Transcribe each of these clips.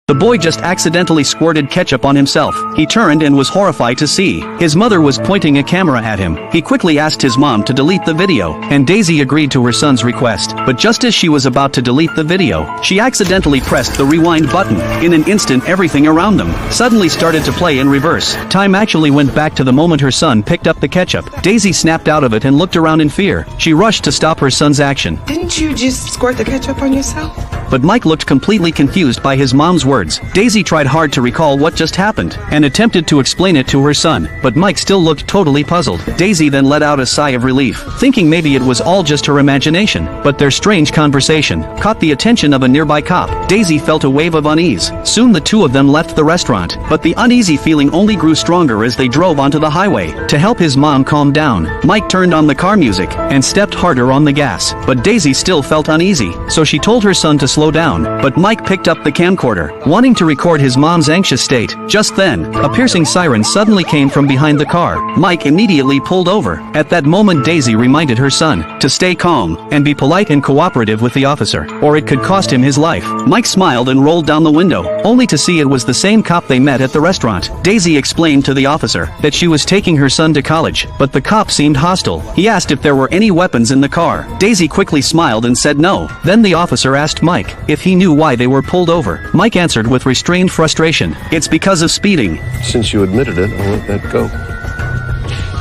The boy just accidentally squirted ketchup on himself. He turned and was horrified to see his mother was pointing a camera at him. He quickly asked his mom to delete the video, and Daisy agreed to her son's request. But just as she was about to delete the video, she accidentally pressed the rewind button. In an instant, everything around them suddenly started to play in reverse. Time actually went back to the moment her son picked up the ketchup. Daisy snapped out of it and looked around in fear. She rushed to stop her son's action. Didn't you just squirt the ketchup on yourself? But Mike looked completely confused by his mom's words. Daisy tried hard to recall what just happened, and attempted to explain it to her son, but Mike still looked totally puzzled. Daisy then let out a sigh of relief, thinking maybe it was all just her imagination. But their strange conversation caught the attention of a nearby cop. Daisy felt a wave of unease. Soon the two of them left the restaurant, but the uneasy feeling only grew stronger as they drove onto the highway. To help his mom calm down, Mike turned on the car music and stepped harder on the gas. But Daisy still felt uneasy, so she told her son to slow down. But Mike picked up the camcorder, wanting to record his mom's anxious state. Just then, a piercing siren suddenly came from behind the car. Mike immediately pulled over. At that moment, Daisy reminded her son to stay calm and be polite and cooperative with the officer, or it could cost him his life. Mike smiled and rolled down the window, only to see it was the same cop they met at the restaurant. Daisy explained to the officer that she was taking her son to college, but the cop seemed hostile. He asked if there were any weapons in the car. Daisy quickly smiled and said no. Then the officer asked Mike if he knew why they were pulled over. Mike answered with restrained frustration, "It's because of speeding." Since you admitted it, I'll let that go.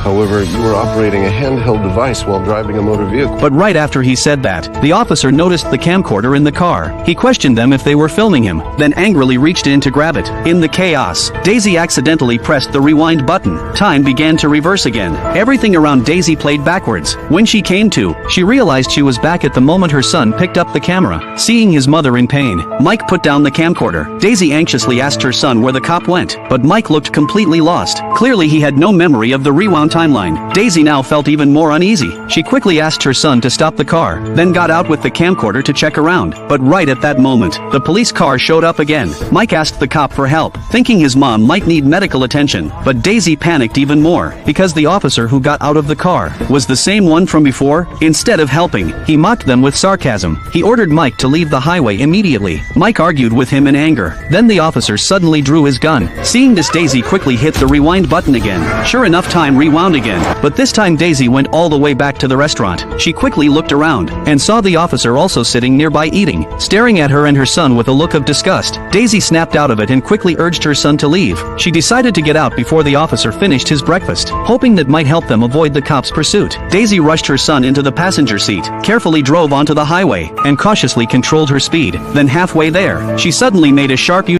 However, you were operating a handheld device while driving a motor vehicle. But right after he said that, the officer noticed the camcorder in the car. He questioned them if they were filming him, then angrily reached in to grab it. In the chaos, Daisy accidentally pressed the rewind button. Time began to reverse again. Everything around Daisy played backwards. When she came to, she realized she was back at the moment her son picked up the camera. Seeing his mother in pain, Mike put down the camcorder. Daisy anxiously asked her son where the cop went, but Mike looked completely lost. Clearly he had no memory of the rewound timeline. Daisy now felt even more uneasy. She quickly asked her son to stop the car, then got out with the camcorder to check around. But right at that moment, the police car showed up again. Mike asked the cop for help, thinking his mom might need medical attention. But Daisy panicked even more, because the officer who got out of the car was the same one from before. Instead of helping, he mocked them with sarcasm. He ordered Mike to leave the highway immediately. Mike argued with him in anger. Then the officer suddenly drew his gun. Seeing this, Daisy quickly hit the rewind button again. Sure enough, time rewound again. But this time Daisy went all the way back to the restaurant. She quickly looked around, and saw the officer also sitting nearby eating, staring at her and her son with a look of disgust. Daisy snapped out of it and quickly urged her son to leave. She decided to get out before the officer finished his breakfast, hoping that might help them avoid the cops' pursuit. Daisy rushed her son into the passenger seat, carefully drove onto the highway, and cautiously controlled her speed. Then halfway there, she suddenly made a sharp U-turn